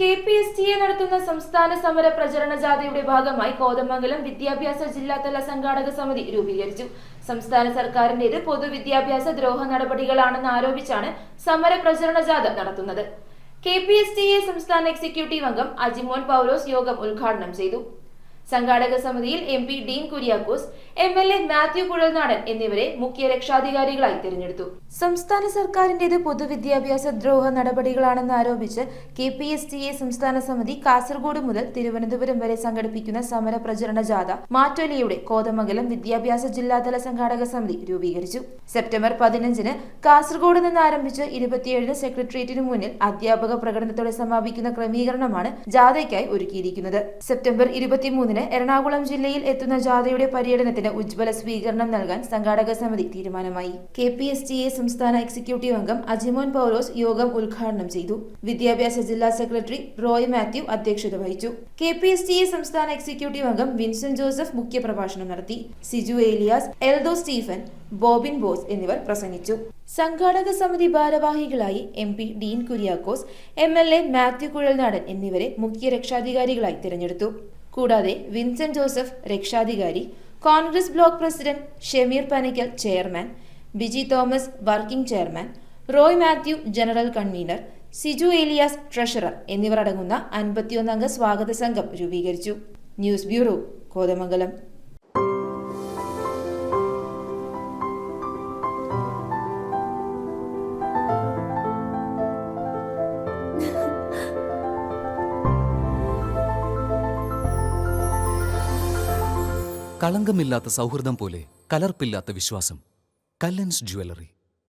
KPSTA നടത്തുന്ന സംസ്ഥാന സമര പ്രചരണ ജാഥയുടെ ഭാഗമായി കോതമംഗലം വിദ്യാഭ്യാസ ജില്ലാതല സംഘാടക സമിതി രൂപീകരിച്ചു. സംസ്ഥാന സർക്കാരിന്റേത് പൊതുവിദ്യാഭ്യാസ ദ്രോഹ നടപടികളാണെന്ന് ആരോപിച്ചാണ് സമര പ്രചരണ ജാഥ നടത്തുന്നത്. KPSTA സംസ്ഥാന എക്സിക്യൂട്ടീവ് അംഗം അജിമോൻ പൗലോസ് യോഗം ഉദ്ഘാടനം ചെയ്തു. സംഘാടക സമിതിയിൽ MP ഡീൻ കുര്യാക്കോസ്, MLA മാത്യു കുഴൽനാടൻ എന്നിവരെ മുഖ്യ രക്ഷാധികാരികളായി തിരഞ്ഞെടുത്തു. സംസ്ഥാന സർക്കാരിന്റേത് പൊതുവിദ്യാഭ്യാസ ദ്രോഹ നടപടികളാണെന്ന് ആരോപിച്ച് KPSTA സംസ്ഥാന സമിതി കാസർഗോഡ് മുതൽ തിരുവനന്തപുരം വരെ സംഘടിപ്പിക്കുന്ന സമര പ്രചരണ ജാഥ മാറ്റൊലിയുടെ കോതമംഗലം വിദ്യാഭ്യാസ ജില്ലാതല സംഘാടക സമിതി രൂപീകരിച്ചു. സെപ്റ്റംബർ 15-ന് കാസർഗോഡ് നിന്ന് ആരംഭിച്ച് 27-ന് സെക്രട്ടേറിയറ്റിനു മുന്നിൽ അധ്യാപക പ്രകടനത്തോടെ സമാപിക്കുന്ന ക്രമീകരണമാണ് ജാഥയ്ക്കായി ഒരുക്കിയിരിക്കുന്നത്. സെപ്റ്റംബർ 23-ന് എറണാകുളം ജില്ലയിൽ എത്തുന്ന ജാഥയുടെ പര്യടനത്തിന് ഉജ്ജ്വല സ്വീകരണം നൽകാൻ സംഘാടക സമിതി തീരുമാനമായി. KPSTA സംസ്ഥാന എക്സിക്യൂട്ടീവ് അംഗം അജിമോൻ പൗലോസ് യോഗം ഉദ്ഘാടനം ചെയ്തു. വിദ്യാഭ്യാസ ജില്ലാ സെക്രട്ടറി റോയ് മാത്യു അധ്യക്ഷത വഹിച്ചു. KPSTA സംസ്ഥാന എക്സിക്യൂട്ടീവ് അംഗം വിൻസെന്റ് ജോസഫ് മുഖ്യപ്രഭാഷണം നടത്തി. Siju Elias, Eldho Stephen, bobbin boss എന്നിവർ പ്രസംഗിച്ചു. സംഘാടക സമിതി ഭാരവാഹികളായി MP ഡീൻ കുര്യാക്കോസ്, MLA മാത്യു കുഴൽനാടൻ എന്നിവരെ മുഖ്യ രക്ഷാധികാരികളായി തിരഞ്ഞെടുത്തു. കൂടാതെ വിൻസെന്റ് ജോസഫ് രക്ഷാധികാരി, Congress block president Shameer Panakkal chairman, Biji Thomas working chairman, Roy Mathew general convener, Siju Elias treasurer എന്നിവർ അടങ്ങുന്ന 51 അംഗ സ്വാഗത സംഘം രൂപീകരിച്ചു. News bureau, Kothamangalam. കളങ്കമില്ലാത്ത സൗഹൃദം പോലെ കലർപ്പില്ലാത്ത വിശ്വാസം. കല്ലൻസ് ജ്വല്ലറി.